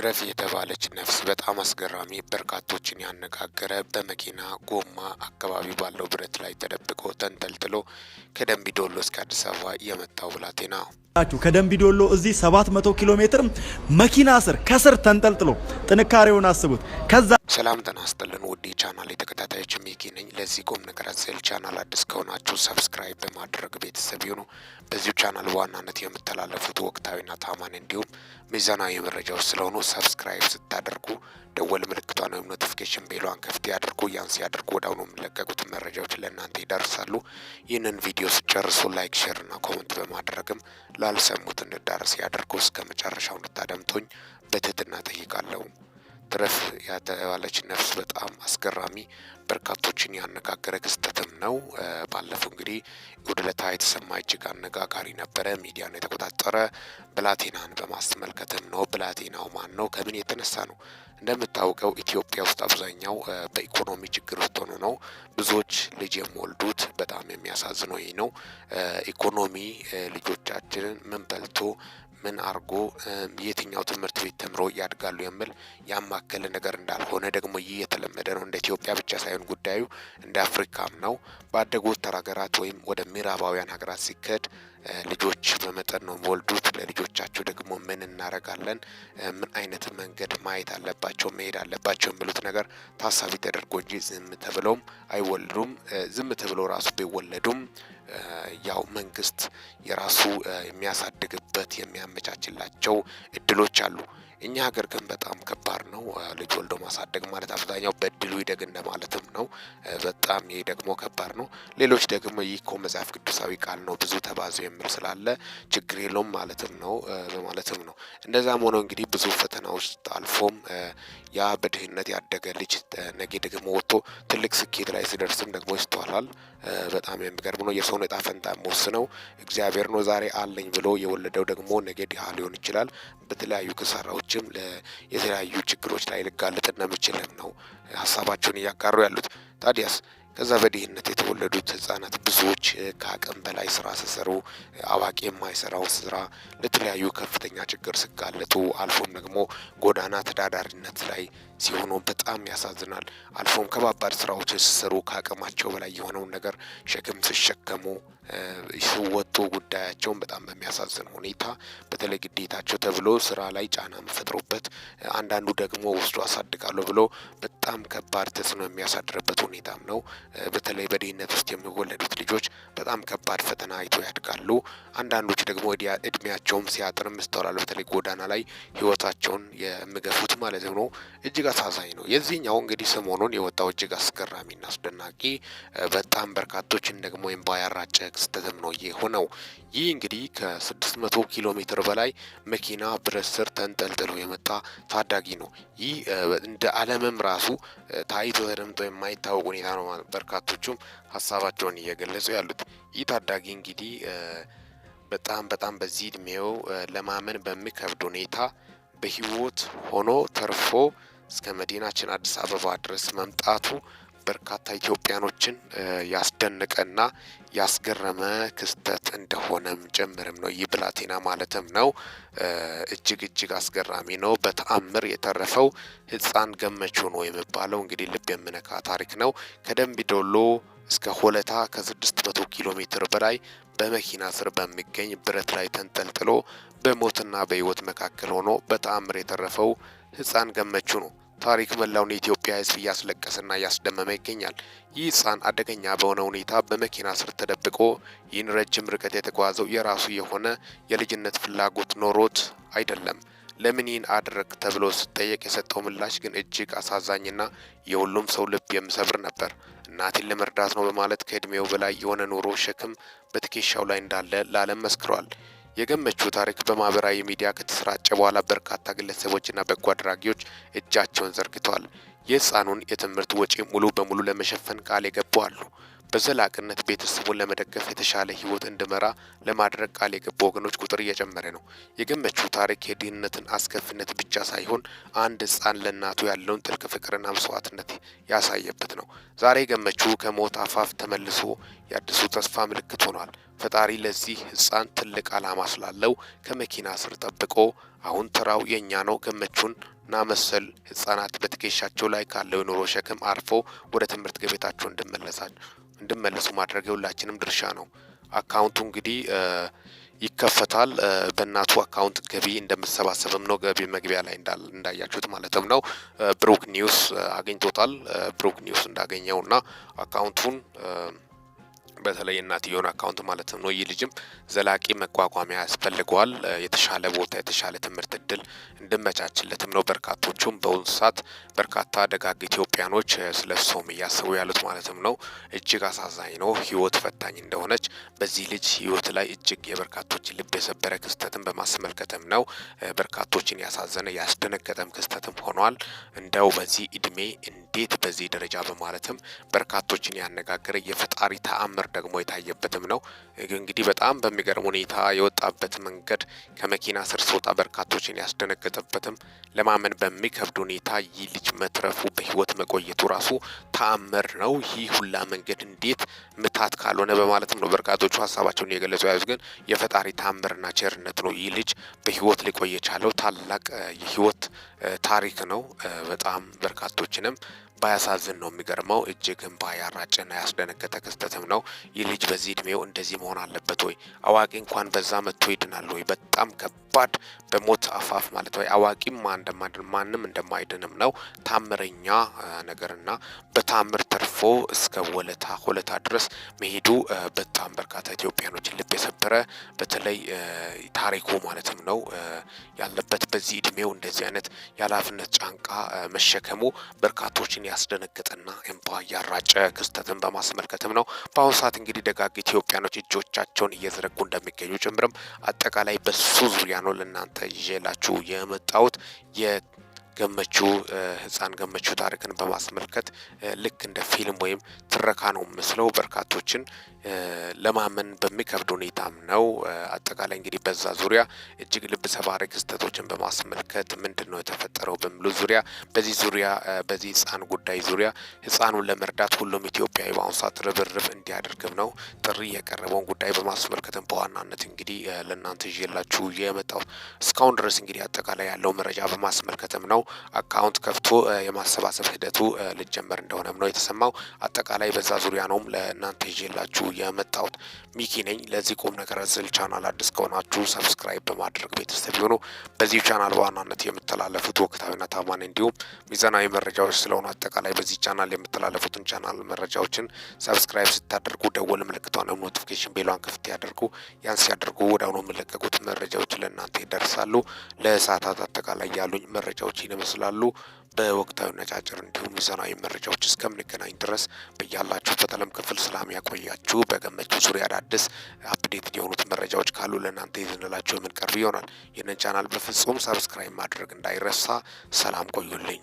ግረፍ የተባለች ነፍስ በጣም አስገራሚ በርካቶችን ያነጋገረ በመኪና ጎማ አካባቢ ባለው ብረት ላይ ተደብቆ ተንጠልጥሎ ከደንቢ ዶሎ እስከ አዲስ አበባ የመጣው ብላቴና ከደንቢ ዶሎ እዚህ 700 ኪሎ ሜትር መኪና ስር ከስር ተንጠልጥሎ ጥንካሬውን አስቡት። ከዛ ሰላም ጤና ይስጥልን ውድ ቻናል ተከታታዮች ሚኪ ነኝ። ለዚህ ቁም ነገር አዘል ቻናል አዲስ ከሆናችሁ ሰብስክራይብ በማድረግ ቤተሰብ ይሁኑ። በዚህ ቻናል ዋናነት የምተላለፉት ወቅታዊና ታማኝ እንዲሁም ሚዛናዊ መረጃዎች ስለሆኑ ሰብስክራይብ ስታደርጉ ደወል ምልክቷን ወይም ኖቲፊኬሽን ቤሏን ከፍት ያድርጉ። ያን ሲያደርጉ ወዲያውኑ የሚለቀቁት መረጃዎች ለእናንተ ይደርሳሉ። ይህንን ቪዲዮ ሲጨርሱ ላይክ፣ ሼር እና ኮሜንት በማድረግም ላልሰሙት እንዲዳረስ ያድርጉ። እስከ መጨረሻው እንድታደምጡኝ በትህትና ጠይቃለሁ። ግረፍ የተባለች ነፍስ በጣም አስገራሚ በርካቶችን ያነጋገረ ክስተትም ነው። ባለፈው እንግዲህ ወደለታ የተሰማ እጅግ አነጋጋሪ ነበረ። ሚዲያን የተቆጣጠረ ብላቴናን በማስመልከትም ነው። ብላቴናው ማን ነው? ከምን የተነሳ ነው? እንደምታውቀው ኢትዮጵያ ውስጥ አብዛኛው በኢኮኖሚ ችግር ውስጥ ሆኖ ነው ብዙዎች ልጅ የሚወልዱት። በጣም የሚያሳዝነው ይህ ነው። ኢኮኖሚ ልጆቻችንን ምን በልቶ ምን አርጎ የትኛው ትምህርት ቤት ተምሮ ያድጋሉ የሚል ያማከለ ነገር እንዳልሆነ ደግሞ ይህ የተለመደ ነው። እንደ ኢትዮጵያ ብቻ ሳይሆን ጉዳዩ እንደ አፍሪካም ነው። ባደጉት ሀገራት ወይም ወደ ምዕራባውያን ሀገራት ሲከድ ልጆች በመጠን ነው የሚወልዱት። ለልጆቻቸው ደግሞ ምን እናረጋለን፣ ምን አይነት መንገድ ማየት አለባቸው፣ መሄድ አለባቸው የሚሉት ነገር ታሳቢ ተደርጎ እንጂ ዝም ተብለውም አይወልዱም። ዝም ተብለው ራሱ ቢወለዱም ያው መንግስት የራሱ የሚያሳድግበት የሚያመቻችላቸው እድሎች አሉ። እኛ ሀገር ግን በጣም ከባድ ነው። ልጅ ወልዶ ማሳደግ ማለት አብዛኛው በእድሉ ይደግ እንደማለትም ነው። በጣም ይሄ ደግሞ ከባድ ነው። ሌሎች ደግሞ ይህ እኮ መጽሐፍ ቅዱሳዊ ቃል ነው ብዙ ተባዙ የሚል ስላለ ችግር የለውም ማለትም ነው በማለትም ነው። እንደዛም ሆኖ እንግዲህ ብዙ ፈተናዎች አልፎም ያ በድህነት ያደገ ልጅ ነገ ደግሞ ወጥቶ ትልቅ ስኬት ላይ ሲደርስም ደግሞ ይስተዋላል። በጣም የሚገርም ነው። የሰውን ዕጣ ፈንታ የሚወስነው እግዚአብሔር ነው። ዛሬ አለኝ ብሎ የወለደው ደግሞ ነገ ድሃ ሊሆን ይችላል። በተለያዩ ክሳራዎችም የተለያዩ ችግሮች ላይ ልጋለጥ እንደሚችልም ነው ሀሳባቸውን እያጋሩ ያሉት። ታዲያስ ከዛ በድህነት የተወለዱት ህጻናት ብዙዎች ከአቅም በላይ ስራ ሲሰሩ አዋቂ የማይሰራውን ስራ ለተለያዩ ከፍተኛ ችግር ሲጋለጡ አልፎም ደግሞ ጎዳና ተዳዳሪነት ላይ ሲሆኑ በጣም ያሳዝናል። አልፎም ከባባድ ስራዎች ሲሰሩ ከአቅማቸው በላይ የሆነውን ነገር ሸክም ሲሸከሙ ሲወጡ ጉዳያቸውን በጣም በሚያሳዝን ሁኔታ በተለይ ግዴታቸው ተብሎ ስራ ላይ ጫና የሚፈጥሩበት፣ አንዳንዱ ደግሞ ወስዶ አሳድጋለሁ ብሎ በጣም ከባድ ተጽዕኖ የሚያሳድርበት ሁኔታም ነው። በተለይ በድህነት ውስጥ የሚወለዱት ልጆች በጣም ከባድ ፈተና አይተው ያድጋሉ። አንዳንዶች ደግሞ እድሜያቸውም ሲያጥርም ይስተዋላል። በተለይ ጎዳና ላይ ህይወታቸውን የሚገፉት ማለት ነው። እጅግ አሳዛኝ ነው። የዚህኛው እንግዲህ ሰሞኑን የወጣው እጅግ አስገራሚና አስደናቂ በጣም በርካቶችን ደግሞ እንባ ያራጨ ክስተትም ነው የሆነው። ይህ እንግዲህ ከ600 ኪሎ ሜትር በላይ መኪና ብረት ስር ተንጠልጥሎ የመጣ ታዳጊ ነው። ይህ እንደ ዓለምም ራሱ ታይቶ ተደምጦ የማይታወቅ ሁኔታ ነው። በርካቶቹም ሀሳባቸውን እየገለጹ ያሉት ይህ ታዳጊ እንግዲህ በጣም በዚህ እድሜው ለማመን በሚከብድ ሁኔታ በህይወት ሆኖ ተርፎ እስከ መዲናችን አዲስ አበባ ድረስ መምጣቱ በርካታ ኢትዮጵያኖችን ያስደነቀና ያስገረመ ክስተት እንደሆነም ጭምርም ነው። ይህ ብላቴና ማለትም ነው እጅግ አስገራሚ ነው። በተአምር የተረፈው ህፃን ገመቹ ነው የሚባለው እንግዲህ ልብ የሚነካ ታሪክ ነው። ከደንቢ ዶሎ እስከ ሆለታ ከ600 ኪሎ ሜትር በላይ በመኪና ስር በሚገኝ ብረት ላይ ተንጠልጥሎ በሞትና በህይወት መካከል ሆኖ በተአምር የተረፈው ህፃን ገመቹ ነው። ታሪክ መላውን የኢትዮጵያ ህዝብ እያስለቀሰና እያስደመመ ይገኛል። ይህ ህፃን አደገኛ በሆነ ሁኔታ በመኪና ስር ተደብቆ ይህን ረጅም ርቀት የተጓዘው የራሱ የሆነ የልጅነት ፍላጎት ኖሮት አይደለም። ለምን ይህን አደረግ ተብሎ ሲጠየቅ የሰጠው ምላሽ ግን እጅግ አሳዛኝና የሁሉም ሰው ልብ የሚሰብር ነበር። እናቴን ለመርዳት ነው በማለት ከእድሜው በላይ የሆነ ኑሮ ሸክም በትከሻው ላይ እንዳለ ለዓለም መስክሯል። የገመቹ ታሪክ በማህበራዊ ሚዲያ ከተሰራጨ በኋላ በርካታ ግለሰቦችና በጎ አድራጊዎች እጃቸውን ዘርግተዋል። የህፃኑን የትምህርት ወጪ ሙሉ በሙሉ ለመሸፈን ቃል የገቡ አሉ። በዘላቅነት ቤተሰቡን ለመደገፍ የተሻለ ህይወት እንዲመራ ለማድረግ ቃል የገቡ ወገኖች ቁጥር እየጨመረ ነው። የገመቹ ታሪክ የድህነትን አስከፊነት ብቻ ሳይሆን አንድ ህፃን ለእናቱ ያለውን ጥልቅ ፍቅርና መስዋዕትነት ያሳየበት ነው። ዛሬ ገመቹ ከሞት አፋፍ ተመልሶ የአዲሱ ተስፋ ምልክት ሆኗል። ፈጣሪ ለዚህ ህፃን ትልቅ ዓላማ ስላለው ከመኪና ስር ጠብቆ አሁን ተራው የኛ ነው ገመቹን እና መሰል ህፃናት በትከሻቸው ላይ ካለው የኑሮ ሸክም አርፎ ወደ ትምህርት ገበታቸው እንድመለሱ ማድረግ የሁላችንም ድርሻ ነው። አካውንቱ እንግዲህ ይከፈታል። በእናቱ አካውንት ገቢ እንደምትሰባሰብም ነው ገቢ መግቢያ ላይ እንዳያችሁት ማለትም ነው። ብሩክ ኒውስ አግኝቶታል። ብሩክ ኒውስ እንዳገኘውና አካውንቱን በተለይ እናትየውን አካውንት ማለት ነው። ይህ ልጅም ዘላቂ መቋቋሚያ ያስፈልገዋል። የተሻለ ቦታ የተሻለ ትምህርት እድል እንድመቻችለትም ነው በርካቶቹም በአሁኑ ሰዓት በርካታ ደጋግ ኢትዮጵያኖች ስለሱም እያሰቡ ያሉት ማለትም ነው። እጅግ አሳዛኝ ነው። ህይወት ፈታኝ እንደሆነች በዚህ ልጅ ህይወት ላይ እጅግ የበርካቶችን ልብ የሰበረ ክስተትን በማስመልከትም ነው። በርካቶችን ያሳዘነ ያስደነገጠም ክስተትም ሆኗል። እንደው በዚህ እድሜ እንዴት በዚህ ደረጃ በማለትም በርካቶችን ያነጋገረ የፈጣሪ ተአምር ደግሞ የታየበትም ነው። እንግዲህ በጣም በሚገርም ሁኔታ የወጣበት መንገድ ከመኪና ስር ሲወጣ በርካቶችን ያስደነገጠበትም ለማመን በሚከብድ ሁኔታ ይህ ልጅ መትረፉ በህይወት መቆየቱ ራሱ ተአምር ነው። ይህ ሁላ መንገድ እንዴት ምታት ካልሆነ በማለትም ነው በርካቶቹ ሀሳባቸውን የገለጹ። ያዩት ግን የፈጣሪ ተአምርና ቸርነት ነው። ይህ ልጅ በህይወት ሊቆይ የቻለው ታላቅ የህይወት ታሪክ ነው። በጣም በርካቶችንም ባያሳዝን ነው የሚገርመው። እጅግ እንባ ያራጨና ያስደነገጠ ክስተትም ነው። ይህ ልጅ በዚህ እድሜው እንደዚህ መሆን አለበት ወይ? አዋቂ እንኳን በዛ መጥቶ ይድናል ወይ? በጣም ከባድ በሞት አፋፍ ማለት ወይ አዋቂም ማንም እንደማይድንም ነው። ታምረኛ ነገርና በታምር ተርፎ እስከ ሆለታ ድረስ መሄዱ በጣም በርካታ ኢትዮጵያኖችን ልብ የሰበረ በተለይ ታሪኩ ማለትም ነው ያለበት በዚህ እድሜው እንደዚህ አይነት የኃላፊነት ጫንቃ መሸከሙ በርካቶችን ያስደነገጠና እንባ ያራጨ ክስተትን በማስመልከትም ነው። በአሁኑ ሰዓት እንግዲህ ደጋግ ኢትዮጵያኖች እጆቻቸውን እየዘረጉ እንደሚገኙ ጭምርም አጠቃላይ በሱ ዙሪያ ነው ለእናንተ ይዤላችሁ የመጣሁት። ገመቹ ህፃን ገመቹ ታሪክን በማስመልከት ልክ እንደ ፊልም ወይም ትረካ ነው መስለው በርካቶችን ለማመን በሚከብድ ሁኔታም ነው። አጠቃላይ እንግዲህ በዛ ዙሪያ እጅግ ልብ ሰባሪ ክስተቶችን በማስመልከት ምንድነው የተፈጠረው በሚሉ ዙሪያ በዚህ ህፃን ጉዳይ ዙሪያ ህፃኑን ለመርዳት ሁሉም ኢትዮጵያዊ በአሁኑ ሰዓት ርብርብ እንዲያደርግም ነው ጥሪ የቀረበውን ጉዳይ በማስመልከትም በዋናነት እንግዲህ ለእናንተ ይዤላችሁ የመጣው እስካሁን ድረስ እንግዲህ አጠቃላይ ያለው መረጃ በማስመልከትም ነው። አካውንት ከፍቶ የማሰባሰብ ሂደቱ ሊጀመር እንደሆነም ነው የተሰማው። አጠቃላይ በዛ ዙሪያ ነው ለእናንተ ይዤላችሁ የመጣሁት። ሚኪ ነኝ። ለዚህ ቁም ነገር አዘል ቻናል አዲስ ከሆናችሁ ሰብስክራይብ በማድረግ ቤተሰብ ይሁኑ። በዚህ ቻናል በዋናነት የምተላለፉት ወቅታዊና ታማኝ እንዲሁም ሚዛናዊ መረጃዎች ስለሆኑ አጠቃላይ በዚህ ቻናል የምተላለፉትን ቻናል መረጃዎችን ሰብስክራይብ ስታደርጉ ደወል ምልክቷን ኖቲፊኬሽን ቤሏን ክፍት ያደርጉ። ያን ሲያደርጉ ወዲያውኑ የሚለቀቁት መረጃዎች ለእናንተ ይደርሳሉ። ለሰዓታት አጠቃላይ ያሉኝ መረጃዎች ይመስላሉ። በወቅታዊ ነጫጭር እንዲሁም ሚዛናዊ መረጃዎች እስከምንገናኝ ድረስ በያላችሁበት ዓለም ክፍል ሰላም ያቆያችሁ። በገመቹ ዙሪያ አዳዲስ አፕዴት የሆኑት መረጃዎች ካሉ ለእናንተ ይዘንላችሁ የምንቀርብ ይሆናል። ይህንን ቻናል በፍጹም ሰብስክራይብ ማድረግ እንዳይረሳ። ሰላም ቆዩልኝ።